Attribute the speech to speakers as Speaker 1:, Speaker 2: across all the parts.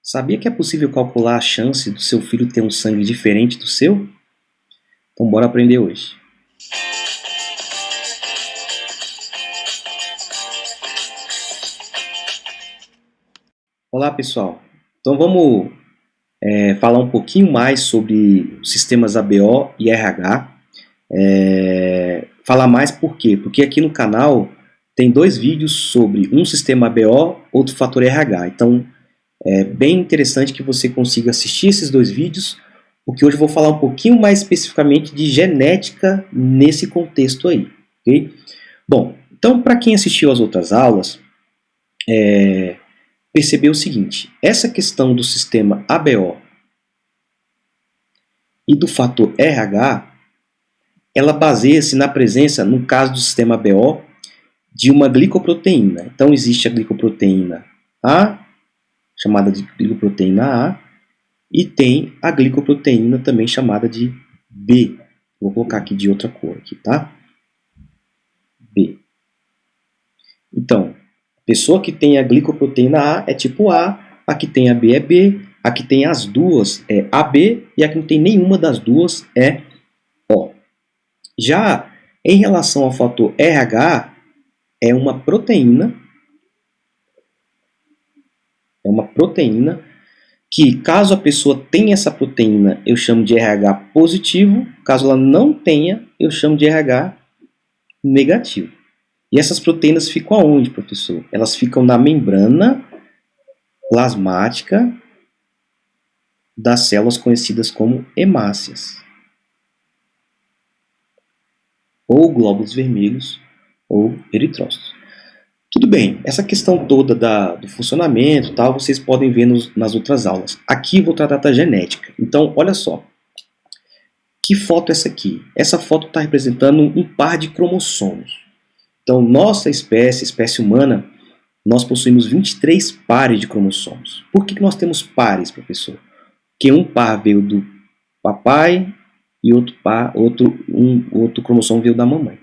Speaker 1: Sabia que é possível calcular a chance do seu filho ter um sangue diferente do seu? Então bora aprender hoje. Olá pessoal, então vamos falar um pouquinho mais sobre os sistemas ABO e RH. Falar mais por quê? Porque aqui no canal tem dois vídeos sobre um sistema ABO, outro fator RH. Então é bem interessante que você consiga assistir esses dois vídeos, porque hoje eu vou falar um pouquinho mais especificamente de genética nesse contexto aí, ok? Bom, então para quem assistiu às outras aulas, percebeu o seguinte: essa questão do sistema ABO e do fator RH, ela baseia-se na presença, no caso do sistema ABO, de uma glicoproteína. Então existe a glicoproteína A, chamada de glicoproteína A, e tem a glicoproteína também chamada de B. Vou colocar aqui de outra cor, aqui, tá? B. Então, a pessoa que tem a glicoproteína A é tipo A que tem a B é B, a que tem as duas é AB e a que não tem nenhuma das duas é O. Já em relação ao fator RH, é uma proteína que, caso a pessoa tenha essa proteína, eu chamo de RH positivo, caso ela não tenha, eu chamo de RH negativo. E essas proteínas ficam aonde, professor? Elas ficam na membrana plasmática das células conhecidas como hemácias, ou glóbulos vermelhos, ou eritrócitos. Tudo bem, essa questão toda do funcionamento e tal, vocês podem ver nas outras aulas. Aqui eu vou tratar da genética. Então, olha só. Que foto é essa aqui? Essa foto está representando um par de cromossomos. Então, nossa espécie humana, nós possuímos 23 pares de cromossomos. Por que nós temos pares, professor? Porque um par veio do papai e outro cromossomo veio da mamãe.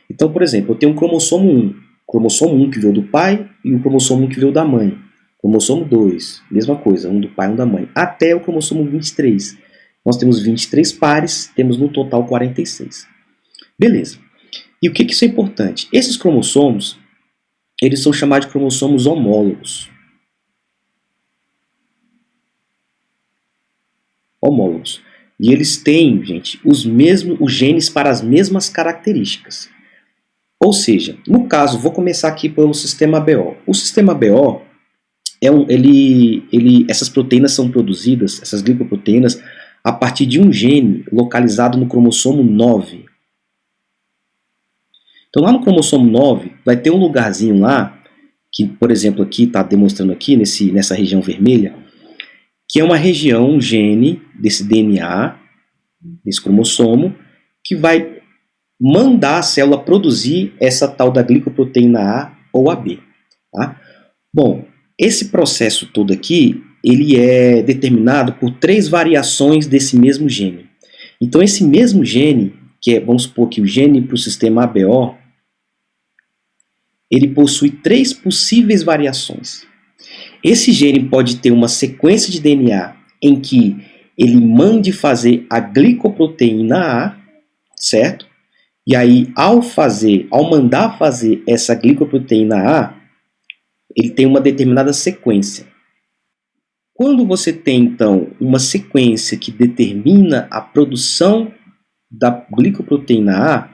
Speaker 1: Então, por exemplo, eu tenho um cromossomo 1. Cromossomo 1 que veio do pai e o cromossomo 1 que veio da mãe. Cromossomo 2, mesma coisa, um do pai e um da mãe. Até o cromossomo 23. Nós temos 23 pares, temos no total 46. Beleza. E o que isso é importante? Esses cromossomos, eles são chamados de cromossomos homólogos. Homólogos. E eles têm, gente, os genes para as mesmas características. Ou seja, no caso, vou começar aqui pelo sistema ABO. O sistema ABO, essas proteínas são produzidas, essas glicoproteínas, a partir de um gene localizado no cromossomo 9. Então lá no cromossomo 9 vai ter um lugarzinho lá, que por exemplo aqui está demonstrando aqui, nessa região vermelha, que é uma região, um gene desse DNA, desse cromossomo, que vai mandar a célula produzir essa tal da glicoproteína A ou AB. Tá? Bom, esse processo todo aqui, ele é determinado por 3 variações desse mesmo gene. Então esse mesmo gene, vamos supor que o gene para o sistema ABO, ele possui 3 possíveis variações. Esse gene pode ter uma sequência de DNA em que ele mande fazer a glicoproteína A, certo? E aí, ao mandar fazer essa glicoproteína A, ele tem uma determinada sequência. Quando você tem, então, uma sequência que determina a produção da glicoproteína A,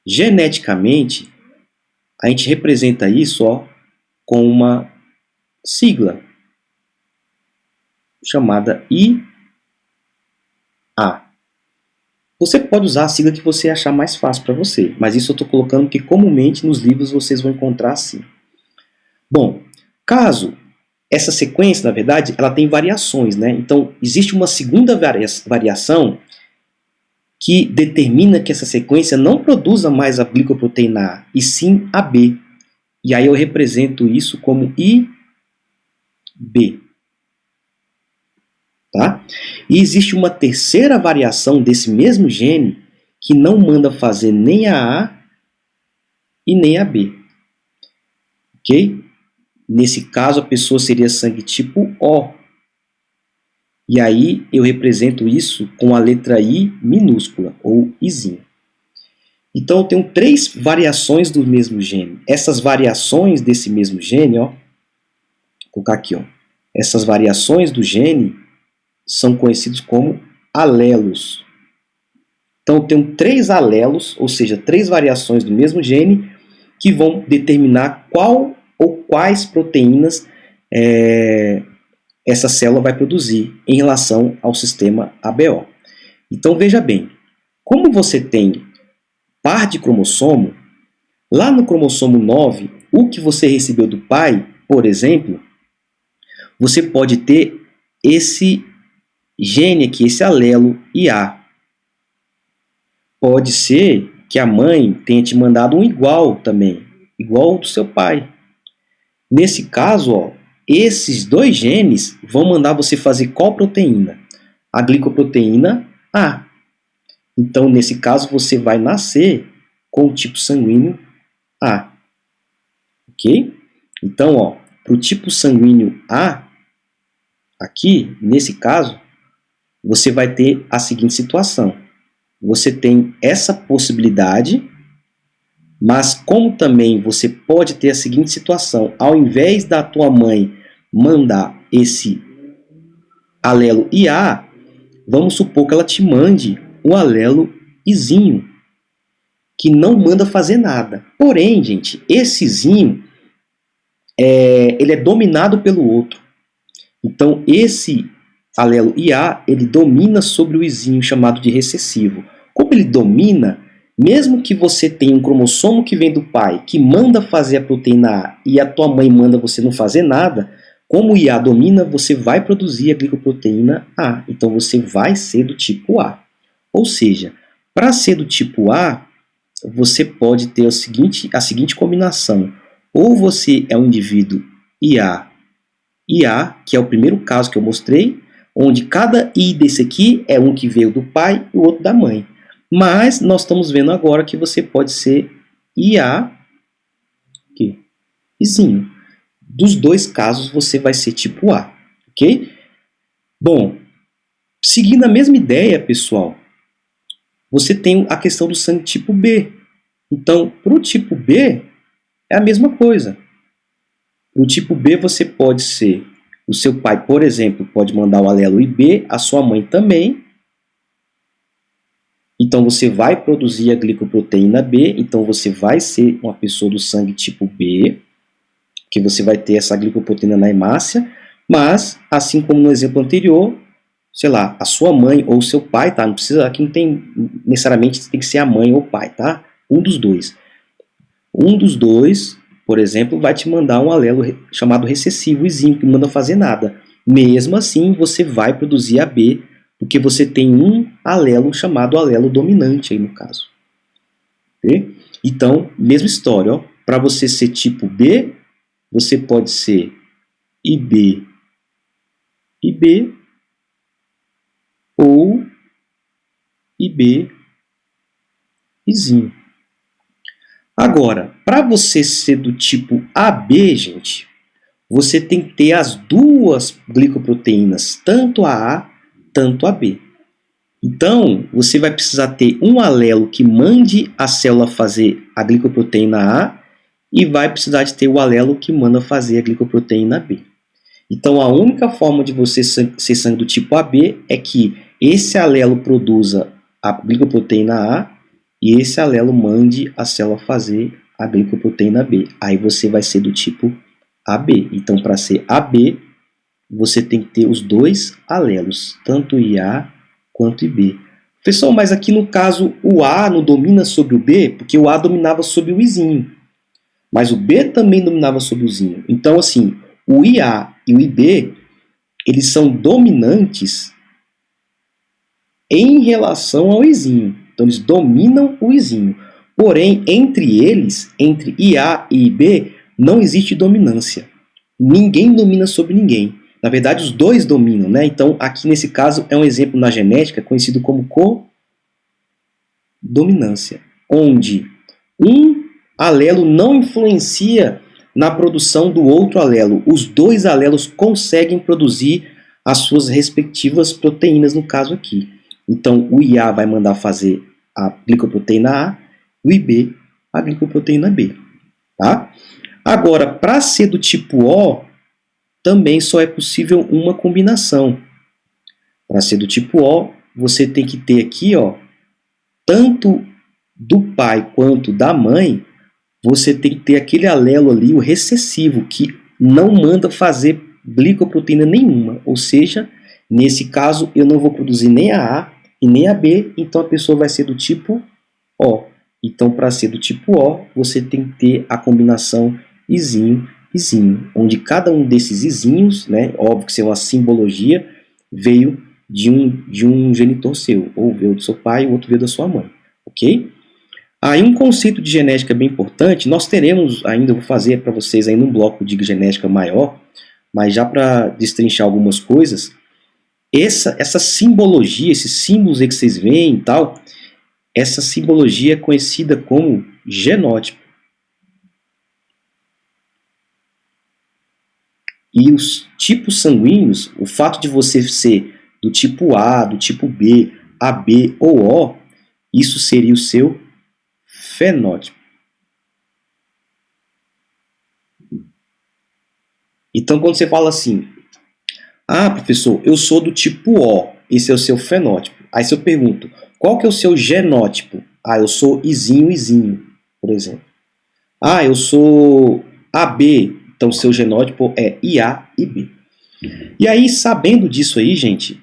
Speaker 1: geneticamente, a gente representa isso com uma sigla chamada IA. Você pode usar a sigla que você achar mais fácil para você, mas isso eu estou colocando porque comumente nos livros vocês vão encontrar assim. Bom, caso essa sequência, na verdade, ela tem variações, né? Então, existe uma segunda variação que determina que essa sequência não produza mais a glicoproteína A, e sim a B. E aí eu represento isso como IB. Tá? E existe uma terceira variação desse mesmo gene que não manda fazer nem a A e nem a B. Ok? Nesse caso, a pessoa seria sangue tipo O. E aí eu represento isso com a letra I minúscula, ou Izinho. Então eu tenho 3 variações do mesmo gene. Essas variações desse mesmo gene, ó, vou colocar aqui, ó, essas variações do gene são conhecidos como alelos. Então eu tenho 3 alelos, ou seja, 3 variações do mesmo gene, que vão determinar qual ou quais proteínas essa célula vai produzir em relação ao sistema ABO. Então veja bem, como você tem par de cromossomo, lá no cromossomo 9, o que você recebeu do pai, por exemplo, você pode ter esse gene aqui, esse alelo IA. Pode ser que a mãe tenha te mandado um igual também, igual ao do seu pai. Nesse caso, ó, esses 2 genes vão mandar você fazer qual proteína? A glicoproteína A. Então, nesse caso, você vai nascer com o tipo sanguíneo A. Ok? Então, ó, para o tipo sanguíneo A, aqui, nesse caso, você vai ter a seguinte situação. Você tem essa possibilidade, mas como também você pode ter a seguinte situação, ao invés da tua mãe mandar esse alelo IA, vamos supor que ela te mande um alelo Izinho, que não manda fazer nada. Porém, gente, esse Izinho, ele é dominado pelo outro. Então, esse alelo IA, ele domina sobre o Izinho chamado de recessivo. Como ele domina, mesmo que você tenha um cromossomo que vem do pai, que manda fazer a proteína A, e a tua mãe manda você não fazer nada, como o IA domina, você vai produzir a glicoproteína A. Então você vai ser do tipo A. Ou seja, para ser do tipo A, você pode ter a seguinte combinação. Ou você é um indivíduo IA, que é o primeiro caso que eu mostrei, onde cada I desse aqui é um que veio do pai e o outro da mãe. Mas nós estamos vendo agora que você pode ser IA, aqui, Izinho. Dos 2 casos você vai ser tipo A, ok? Bom, seguindo a mesma ideia, pessoal, você tem a questão do sangue tipo B. Então, para o tipo B, é a mesma coisa. No tipo B, você pode ser, o seu pai, por exemplo, pode mandar o alelo IB, a sua mãe também. Então, você vai produzir a glicoproteína B, então você vai ser uma pessoa do sangue tipo B, que você vai ter essa glicoproteína na hemácia, mas, assim como no exemplo anterior, sei lá, a sua mãe ou o seu pai, tá? Não precisa, aqui não tem, necessariamente tem que ser a mãe ou o pai, tá? Um dos dois. Um dos dois, por exemplo, vai te mandar um alelo chamado recessivo, Izinho, que não manda fazer nada. Mesmo assim, você vai produzir a B, porque você tem um alelo chamado alelo dominante aí no caso. Okay? Então, mesma história, para você ser tipo B, você pode ser IB, ou IB, Izinho. Agora, para você ser do tipo AB, gente, você tem que ter as 2 glicoproteínas, tanto a A, tanto a B. Então, você vai precisar ter um alelo que mande a célula fazer a glicoproteína A e vai precisar de ter o alelo que manda fazer a glicoproteína B. Então, a única forma de você ser sangue do tipo AB é que esse alelo produza a glicoproteína A e esse alelo mande a célula fazer a glicoproteína B. Aí você vai ser do tipo AB. Então, para ser AB, você tem que ter os 2 alelos, tanto IA quanto IB. Pessoal, mas aqui no caso o A não domina sobre o B, porque o A dominava sobre o Izinho. Mas o B também dominava sobre o Izinho. Então, assim, o IA e o IB, eles são dominantes em relação ao Izinho. Então, eles dominam o Izinho. Porém, entre eles, entre IA e IB, não existe dominância. Ninguém domina sobre ninguém. Na verdade, os 2 dominam, né? Então, aqui nesse caso, é um exemplo na genética conhecido como codominância, onde um alelo não influencia na produção do outro alelo. Os 2 alelos conseguem produzir as suas respectivas proteínas, no caso aqui. Então, o IA vai mandar fazer a glicoproteína A, o IB, a glicoproteína B. Tá? Agora, para ser do tipo O, também só é possível uma combinação. Para ser do tipo O, você tem que ter aqui, ó, tanto do pai quanto da mãe, você tem que ter aquele alelo ali, o recessivo, que não manda fazer glicoproteína nenhuma. Ou seja, nesse caso, eu não vou produzir nem a A e nem a B, então a pessoa vai ser do tipo O. Então, para ser do tipo O, você tem que ter a combinação izinho, izinho, onde cada um desses izinhos, né, óbvio que isso é uma simbologia, veio de um genitor seu, ou veio do seu pai, o outro veio da sua mãe, ok? Aí um conceito de genética bem importante, nós teremos ainda, eu vou fazer para vocês ainda um bloco de genética maior, mas já para destrinchar algumas coisas, essa simbologia, esses símbolos aí que vocês veem e tal, essa simbologia é conhecida como genótipo. E os tipos sanguíneos, o fato de você ser do tipo A, do tipo B, AB ou O, isso seria o seu fenótipo. Então, quando você fala assim, ah, professor, eu sou do tipo O, esse é o seu fenótipo. Aí se eu pergunto, qual que é o seu genótipo? Ah, eu sou izinho, izinho, por exemplo. Ah, eu sou AB, então seu genótipo é IA e B. E aí, sabendo disso aí, gente,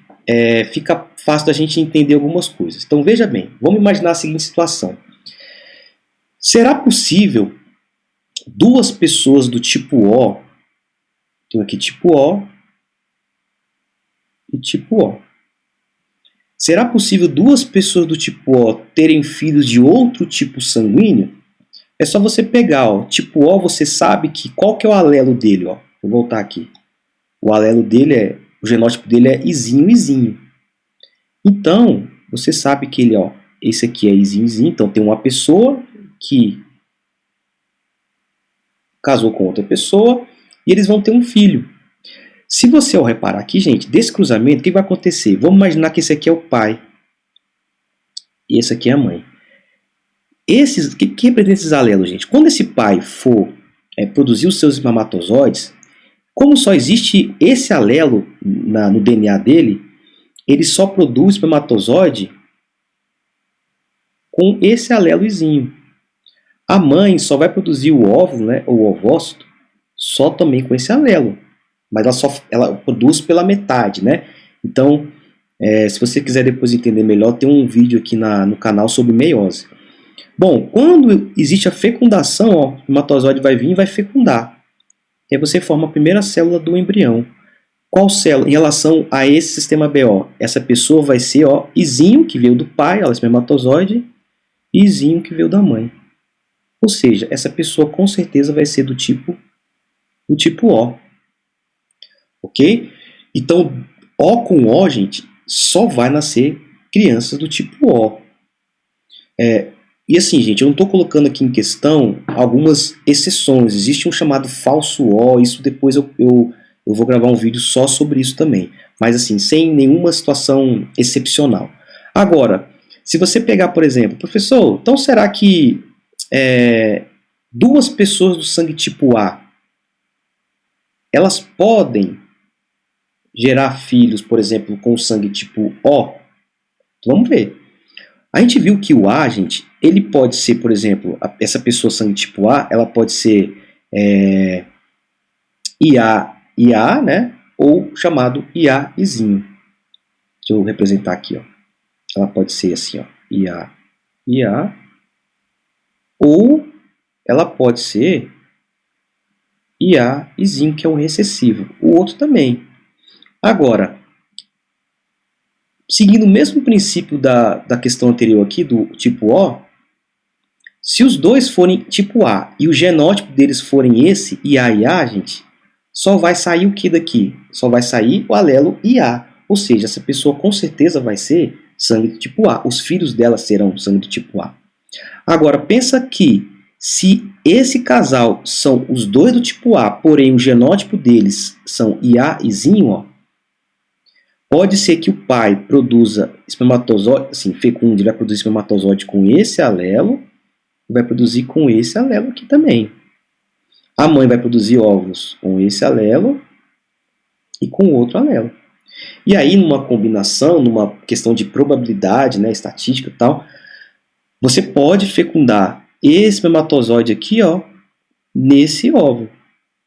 Speaker 1: fica fácil da gente entender algumas coisas. Então, veja bem, vamos imaginar a seguinte situação. Será possível duas pessoas do tipo O, tenho aqui tipo O e tipo O. Será possível duas pessoas do tipo O terem filhos de outro tipo sanguíneo? É só você pegar, ó, tipo O, você sabe que qual que é o alelo dele, ó. Vou voltar aqui. O alelo dele o genótipo dele é izinho, izinho. Então, você sabe que ele, ó, esse aqui é izinho, izinho, então tem uma pessoa que casou com outra pessoa e eles vão ter um filho. Se você ao reparar aqui, gente, desse cruzamento, o que vai acontecer? Vamos imaginar que esse aqui é o pai e esse aqui é a mãe. O que representa esses alelos, gente? Quando esse pai for produzir os seus espermatozoides, como só existe esse alelo no DNA dele, ele só produz espermatozoide com esse alelozinho. A mãe só vai produzir o óvulo, né, ou o ovócito, só também com esse alelo. Mas ela produz pela metade, né? Então, se você quiser depois entender melhor, tem um vídeo aqui no canal sobre meiose. Bom, quando existe a fecundação, ó, o espermatozoide vai vir e vai fecundar. E aí você forma a primeira célula do embrião. Qual célula? Em relação a esse sistema BO, essa pessoa vai ser, ó, izinho, que veio do pai, ela é espermatozoide, e izinho, que veio da mãe. Ou seja, essa pessoa com certeza vai ser do tipo O. Ok? Então, O com O, gente, só vai nascer crianças do tipo O. E assim, gente, eu não estou colocando aqui em questão algumas exceções. Existe um chamado falso O, isso depois eu vou gravar um vídeo só sobre isso também. Mas assim, sem nenhuma situação excepcional. Agora, se você pegar, por exemplo, professor, então será que duas pessoas do sangue tipo A, elas podem gerar filhos, por exemplo, com sangue tipo O? Vamos ver. A gente viu que o A, gente, ele pode ser, por exemplo, essa pessoa sangue tipo A, ela pode ser IA, né? Ou chamado IAzinho. Deixa eu representar aqui, ó. Ela pode ser assim, ó, IA, ou ela pode ser IAzinho, que é um recessivo. O outro também. Agora, seguindo o mesmo princípio da questão anterior aqui, do tipo O, se os dois forem tipo A e o genótipo deles forem esse, IA, gente, só vai sair o que daqui? Só vai sair o alelo IA. Ou seja, essa pessoa com certeza vai ser sangue do tipo A. Os filhos dela serão sangue do tipo A. Agora, pensa que se esse casal são os dois do tipo A, porém o genótipo deles são IA e zinho, ó, Pode ser que o pai produza espermatozoide, assim, fecunde, vai produzir espermatozoide com esse alelo, e vai produzir com esse alelo aqui também. A mãe vai produzir óvulos com esse alelo e com outro alelo. E aí, numa combinação, numa questão de probabilidade, né, estatística e tal, você pode fecundar esse espermatozoide aqui, ó, nesse óvulo.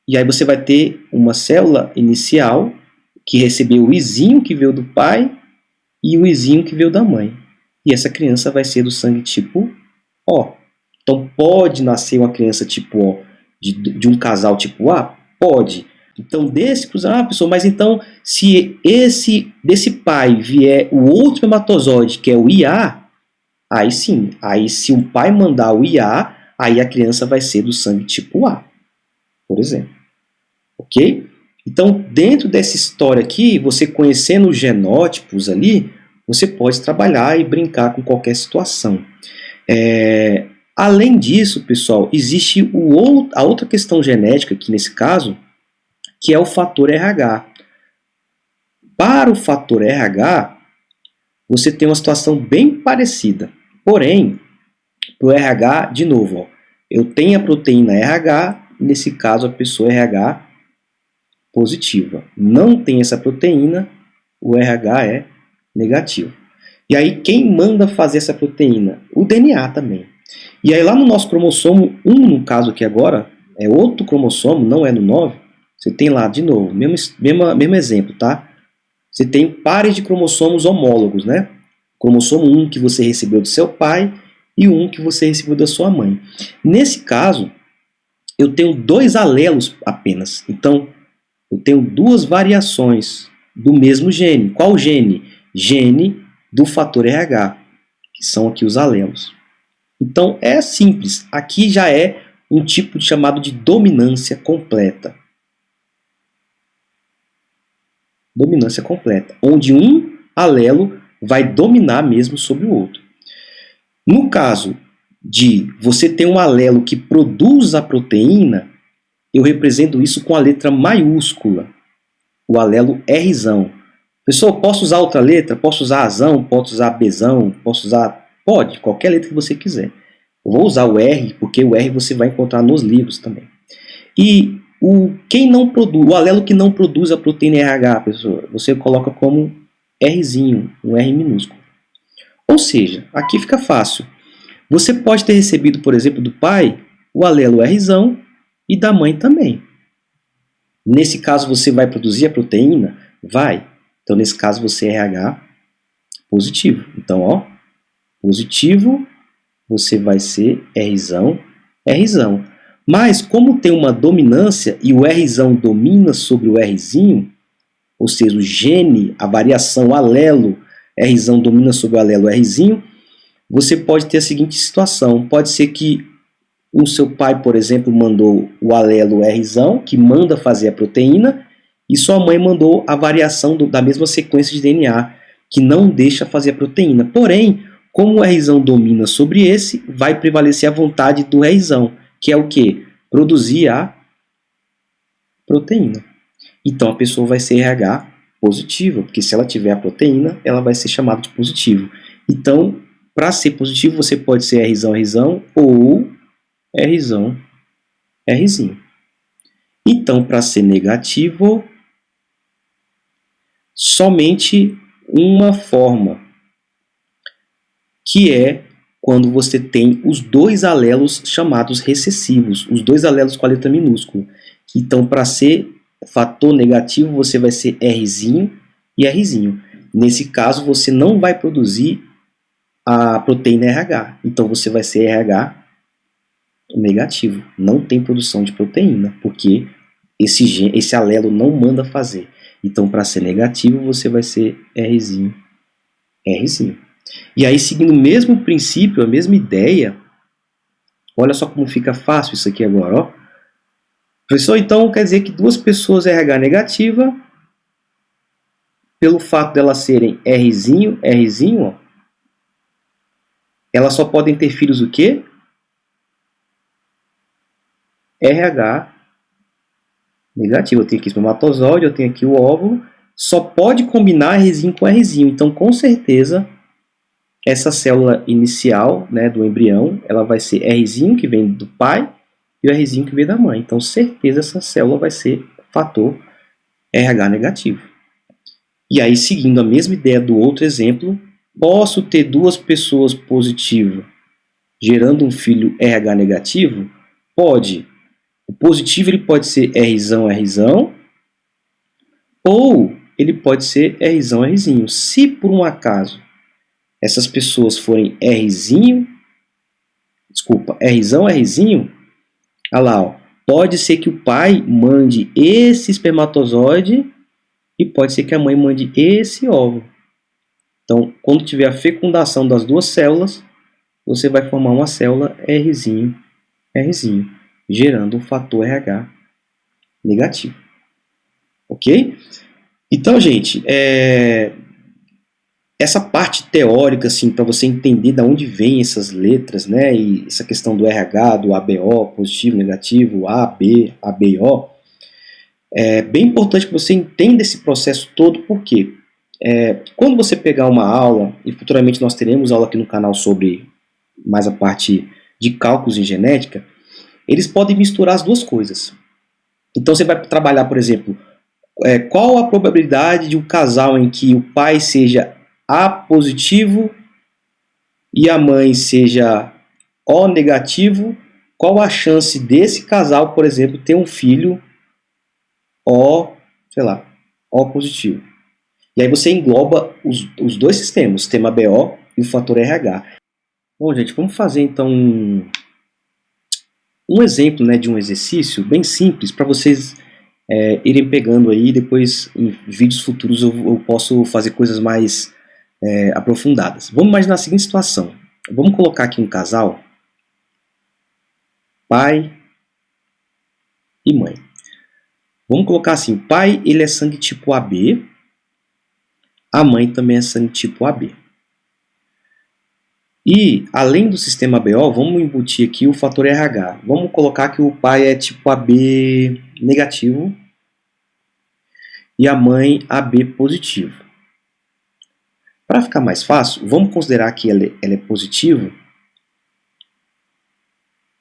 Speaker 1: E aí você vai ter uma célula inicial que recebeu o izinho que veio do pai e o izinho que veio da mãe. E essa criança vai ser do sangue tipo O. Então pode nascer uma criança tipo O de um casal tipo A? Pode. Então desse cruzamento, pessoal, mas então se desse pai vier o outro espermatozoide, que é o IA, aí sim, aí se o pai mandar o IA, aí a criança vai ser do sangue tipo A, por exemplo. Ok? Então, dentro dessa história aqui, você conhecendo os genótipos ali, você pode trabalhar e brincar com qualquer situação. Além disso, pessoal, existe a outra questão genética aqui nesse caso, que é o fator RH. Para o fator RH, você tem uma situação bem parecida. Porém, para o RH, de novo, ó, eu tenho a proteína RH, nesse caso a pessoa RH positiva. Não tem essa proteína, o RH é negativo. E aí quem manda fazer essa proteína? O DNA também. E aí lá no nosso cromossomo 1, no caso aqui agora, é outro cromossomo, não é no 9, você tem lá, de novo, mesmo exemplo, tá? Você tem pares de cromossomos homólogos, né? Cromossomo 1 que você recebeu do seu pai e o 1 que você recebeu da sua mãe. Nesse caso, eu tenho 2 alelos apenas. Então, eu tenho 2 variações do mesmo gene. Qual gene? Gene do fator RH, que são aqui os alelos. Então, é simples. Aqui já é um tipo chamado de dominância completa. Dominância completa, onde um alelo vai dominar mesmo sobre o outro. No caso de você ter um alelo que produz a proteína, eu represento isso com a letra maiúscula, o alelo Rzão. Pessoal, posso usar outra letra? Posso usar Azão, posso usar Bzão, posso usar... Pode, qualquer letra que você quiser. Eu vou usar o R, porque o R você vai encontrar nos livros também. E o alelo que não produz a proteína RH, pessoal, você coloca como Rzinho, um R minúsculo. Ou seja, aqui fica fácil. Você pode ter recebido, por exemplo, do pai, o alelo Rzão e da mãe também. Nesse caso, você vai produzir a proteína? Vai. Então, nesse caso, você é RH positivo. Então, ó, positivo, você vai ser Rzão, Rzão. Mas, como tem uma dominância e o Rzão domina sobre o Rzinho, ou seja, o gene, a variação, o alelo, Rzão domina sobre o alelo Rzinho, você pode ter a seguinte situação. Pode ser que o seu pai, por exemplo, mandou o alelo Rzão, que manda fazer a proteína, e sua mãe mandou a variação da mesma sequência de DNA, que não deixa fazer a proteína. Porém, como o Rzão domina sobre esse, vai prevalecer a vontade do Rzão, que é o quê? Produzir a proteína. Então, a pessoa vai ser RH positiva, porque se ela tiver a proteína, ela vai ser chamada de positivo. Então, para ser positivo, você pode ser Rzão, Rzão, ou Rzão, Rzinho. Então, para ser negativo, somente uma forma, que é quando você tem os 2 alelos chamados recessivos, os 2 alelos com a letra minúscula. Então, para ser fator negativo, você vai ser Rzinho e Rzinho. Nesse caso, você não vai produzir a proteína RH. Então, você vai ser RH negativo. Não tem produção de proteína, porque esse alelo não manda fazer. Então, para ser negativo, você vai ser Rzinho, Rzinho. E aí, seguindo o mesmo princípio, a mesma ideia, olha só como fica fácil isso aqui agora, ó. Professor, então quer dizer que 2 pessoas RH negativa, pelo fato delas serem Rzinho, Rzinho, ó, elas só podem ter filhos o quê? RH negativo. Eu tenho aqui o espermatozoide, eu tenho aqui o óvulo, só pode combinar Rzinho com Rzinho. Então, com certeza, essa célula inicial, né, do embrião, ela vai ser Rzinho, que vem do pai, e o Rzinho que vem da mãe. Então, certeza, essa célula vai ser fator RH negativo. E aí, seguindo a mesma ideia do outro exemplo, posso ter duas pessoas positivas gerando um filho RH negativo? Pode. O positivo ele pode ser Rzão, Rzão, ou ele pode ser Rzão, Rzinho. Se por um acaso essas pessoas forem Rzão, Rzinho, olha lá, ó, pode ser que o pai mande esse espermatozoide e pode ser que a mãe mande esse óvulo. Então, quando tiver a fecundação das duas células, você vai formar uma célula Rzinho, gerando um fator RH negativo. Ok? Então, gente, essa parte teórica, assim, para você entender de onde vêm essas letras, né, e essa questão do RH, do ABO, positivo, negativo, A, B, ABO, é bem importante que você entenda esse processo todo, porque quando você pegar uma aula, e futuramente nós teremos aula aqui no canal sobre mais a parte de cálculos em genética, eles podem misturar as duas coisas. Então você vai trabalhar, por exemplo, qual a probabilidade de um casal em que o pai seja A positivo e a mãe seja O negativo, qual a chance desse casal, por exemplo, ter um filho O positivo. E aí você engloba os dois sistemas, o sistema BO e o fator RH. Bom, gente, vamos fazer então um exemplo, né, de um exercício bem simples para vocês irem pegando aí. Depois em vídeos futuros eu posso fazer coisas mais aprofundadas. Vamos imaginar a seguinte situação. Vamos colocar aqui um casal, pai e mãe. Vamos colocar assim, o pai ele é sangue tipo AB, a mãe também é sangue tipo AB. E, além do sistema BO, vamos embutir aqui o fator RH. Vamos colocar que o pai é tipo AB negativo e a mãe AB positivo. Para ficar mais fácil, vamos considerar que ela é positivo,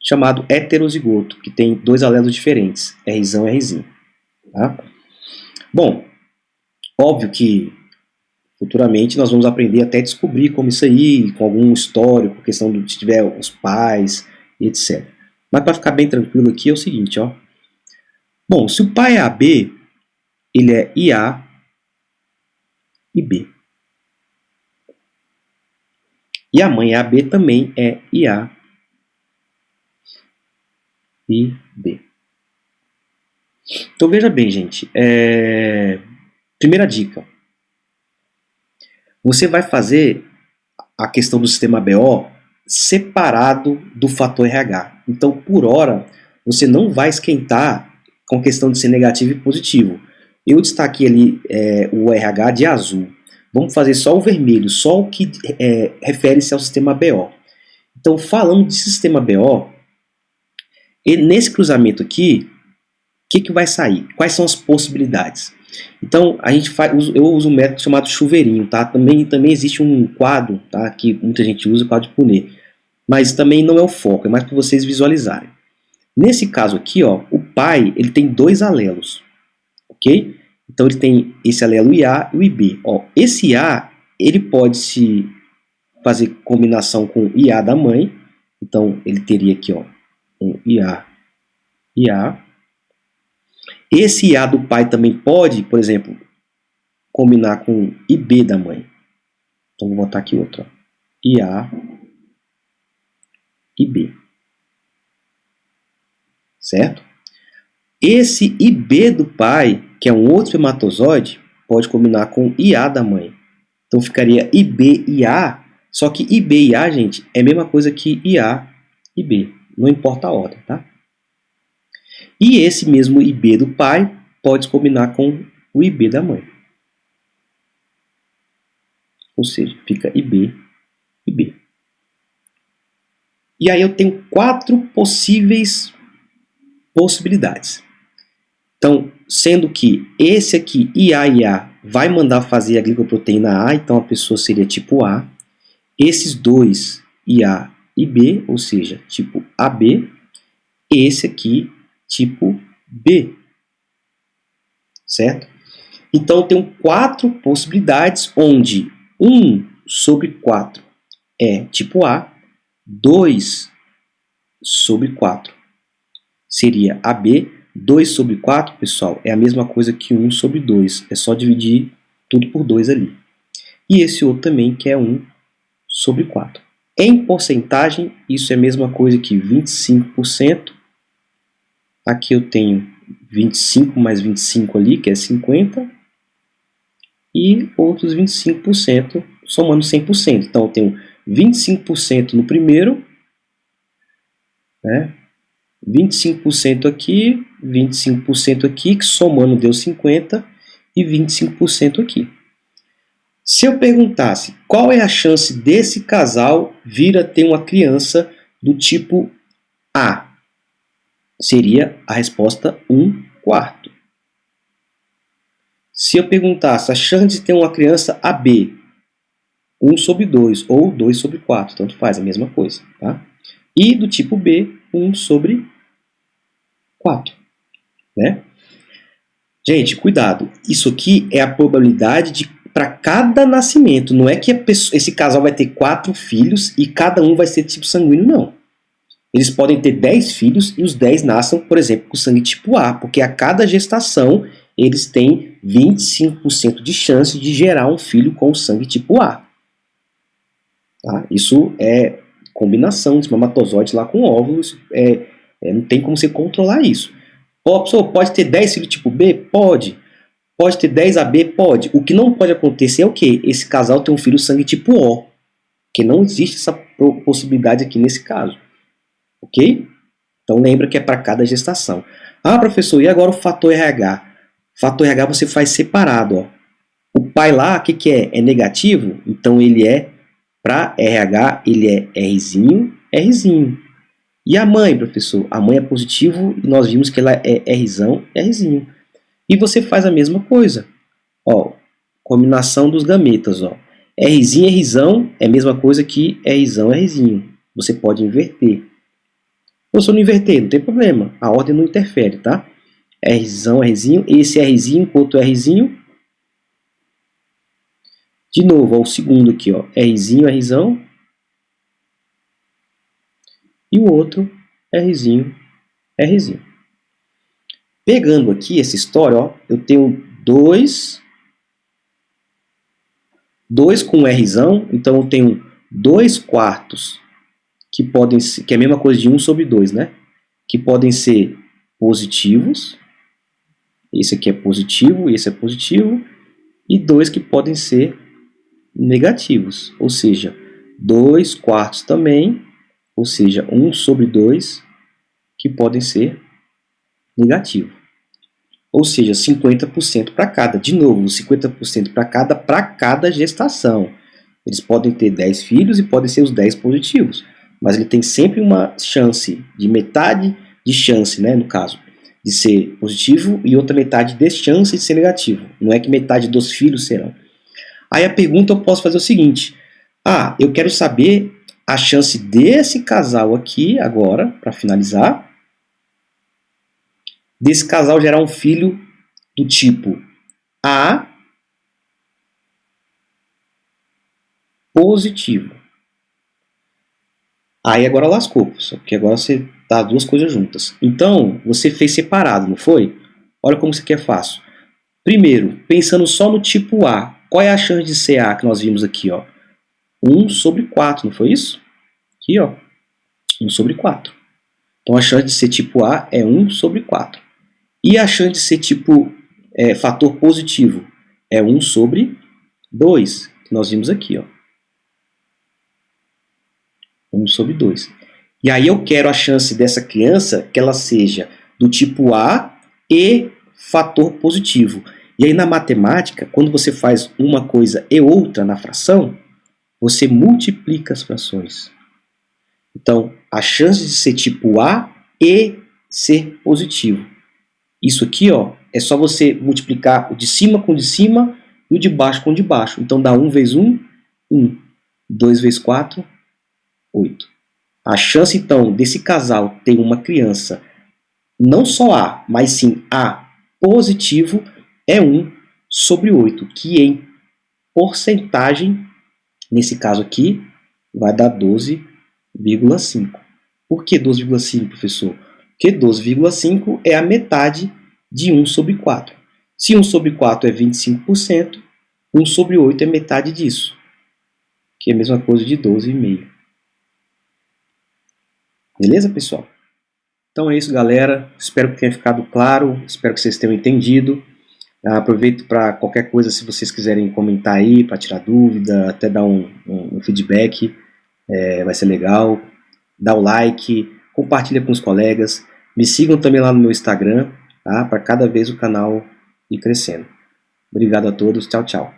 Speaker 1: chamado heterozigoto, que tem dois alelos diferentes, Rzão e Rzinho. Tá? Bom, óbvio que futuramente nós vamos aprender até descobrir como isso aí, com algum histórico, questão de se tiver os pais, etc. Mas para ficar bem tranquilo aqui é o seguinte, ó. Bom, se o pai é AB, ele é IA e B. E a mãe AB também é IA e B. Então veja bem, gente. Primeira dica. Você vai fazer a questão do sistema BO separado do fator RH. Então, por hora, você não vai esquentar com a questão de ser negativo e positivo. Eu destaquei ali o RH de azul. Vamos fazer só o vermelho, só o que refere-se ao sistema BO. Então, falando de sistema BO, nesse cruzamento aqui, o que vai sair? Quais são as possibilidades? Então, eu uso um método chamado chuveirinho, tá? Também existe um quadro, tá? Que muita gente usa, o quadro de Punnett. Mas também não é o foco, é mais para vocês visualizarem. Nesse caso aqui, ó, o pai ele tem dois alelos, ok? Então ele tem esse alelo IA e o IB. Ó, esse IA ele pode se fazer combinação com o IA da mãe. Então ele teria aqui, ó, um IA. Esse IA do pai também pode, por exemplo, combinar com o IB da mãe. Então vou botar aqui outro, ó, IA e B. Certo? Esse IB do pai, que é um outro espermatozoide, pode combinar com IA da mãe. Então ficaria IB-IA, só que IB-IA, gente, é a mesma coisa que IA e B. Não importa a ordem, tá? E esse mesmo IB do pai pode combinar com o IB da mãe. Ou seja, fica IB e B. E aí eu tenho 4 possíveis possibilidades. Então, sendo que esse aqui, IA vai mandar fazer a glicoproteína A, então a pessoa seria tipo A. Esses dois, IA e B, ou seja, tipo AB. Esse aqui, tipo B. Certo? Então, eu tenho 4 possibilidades, onde 1 sobre 4 é tipo A, 2 sobre 4 seria AB, 2 sobre 4, pessoal, é a mesma coisa que 1 sobre 2, é só dividir tudo por 2 ali. E esse outro também, que é 1 sobre 4. Em porcentagem, isso é a mesma coisa que 25%. Aqui eu tenho 25 mais 25 ali, que é 50%. E outros 25% somando 100%. Então, eu tenho 25% no primeiro, né? 25% aqui, 25% aqui, que somando deu 50%, e 25% aqui. Se eu perguntasse qual é a chance desse casal vir a ter uma criança do tipo A, seria a resposta 1/4. Se eu perguntasse a chance de ter uma criança AB, 1 sobre 2 ou 2 sobre 4, tanto faz, a mesma coisa. Tá? E do tipo B, 1 sobre 4. Né? Gente, cuidado. Isso aqui é a probabilidade para cada nascimento. Não é que esse casal vai ter 4 filhos e cada um vai ser tipo sanguíneo, não. Eles podem ter 10 filhos e os 10 nasçam, por exemplo, com sangue tipo A, porque a cada gestação eles têm 25% de chance de gerar um filho com sangue tipo A. Tá? Isso é combinação de espermatozoides lá com óvulos, não tem como você controlar isso. A pessoa pode ter 10 filhos tipo B? Pode. Pode ter 10 AB? Pode. O que não pode acontecer é o quê? Esse casal ter um filho sangue tipo O, que não existe essa possibilidade aqui nesse caso. Ok? Então lembra que é para cada gestação. Ah, professor, e agora o fator RH? O fator RH você faz separado. Ó. O pai lá, o que é? É negativo? Então ele é, para RH, ele é Rzinho, Rzinho. E a mãe, professor? A mãe é positivo e nós vimos que ela é Rzão, Rzinho. E você faz a mesma coisa. Ó, combinação dos gametas. Ó. Rzinho, Rzão é a mesma coisa que Rzão, Rzinho. Você pode inverter. Ou se eu não inverter, não tem problema. A ordem não interfere, tá? Rzão, Rzinho. Esse Rzinho com outro Rzinho. De novo, ó, o segundo aqui, ó. Rzinho, Rzão. E o outro Rzinho, Rzinho. Pegando aqui essa história, ó, eu tenho 2 com Rzão, então eu tenho 2/4 que podem ser, que é a mesma coisa de 1 sobre 2, né? Que podem ser positivos. Esse aqui é positivo, esse é positivo. E 2 que podem ser negativos, ou seja, 2/4 também, ou seja, 1 sobre 2, que podem ser negativos. Ou seja, 50% para cada. De novo, 50% para cada gestação. Eles podem ter 10 filhos e podem ser os 10 positivos. Mas ele tem sempre uma chance de metade de chance, né, no caso, de ser positivo e outra metade de chance de ser negativo. Não é que metade dos filhos serão. Aí a pergunta eu posso fazer o seguinte. Eu quero saber a chance desse casal aqui, agora, para finalizar, desse casal gerar um filho do tipo A positivo. Aí agora lascou, porque agora você tá duas coisas juntas. Então, você fez separado, não foi? Olha como isso aqui é fácil. Primeiro, pensando só no tipo A, qual é a chance de ser A que nós vimos aqui, ó? 1 sobre 4, não foi isso? Aqui, ó, 1 sobre 4. Então, a chance de ser tipo A é 1 sobre 4. E a chance de ser tipo fator positivo é 1 sobre 2, que nós vimos aqui, ó. 1 sobre 2. E aí eu quero a chance dessa criança que ela seja do tipo A e fator positivo. E aí na matemática, quando você faz uma coisa e outra na fração, você multiplica as frações. Então, a chance de ser tipo A e ser positivo. Isso aqui, ó, é só você multiplicar o de cima com o de cima e o de baixo com o de baixo. Então dá 1 vezes 1, 1. 2 vezes 4, 8. A chance, então, desse casal ter uma criança, não só A, mas sim A positivo, é 1 sobre 8, que em porcentagem, nesse caso aqui, vai dar 12,5. Por que 12,5, professor? Porque 12,5 é a metade de 1 sobre 4. Se 1 sobre 4 é 25%, 1 sobre 8 é metade disso, que é a mesma coisa de 12,5. Beleza, pessoal? Então é isso, galera. Espero que tenha ficado claro, espero que vocês tenham entendido. Aproveito para qualquer coisa, se vocês quiserem comentar aí, para tirar dúvida, até dar um feedback, vai ser legal. Dá o like, compartilha com os colegas. Me sigam também lá no meu Instagram, tá? Para cada vez o canal ir crescendo. Obrigado a todos, tchau, tchau.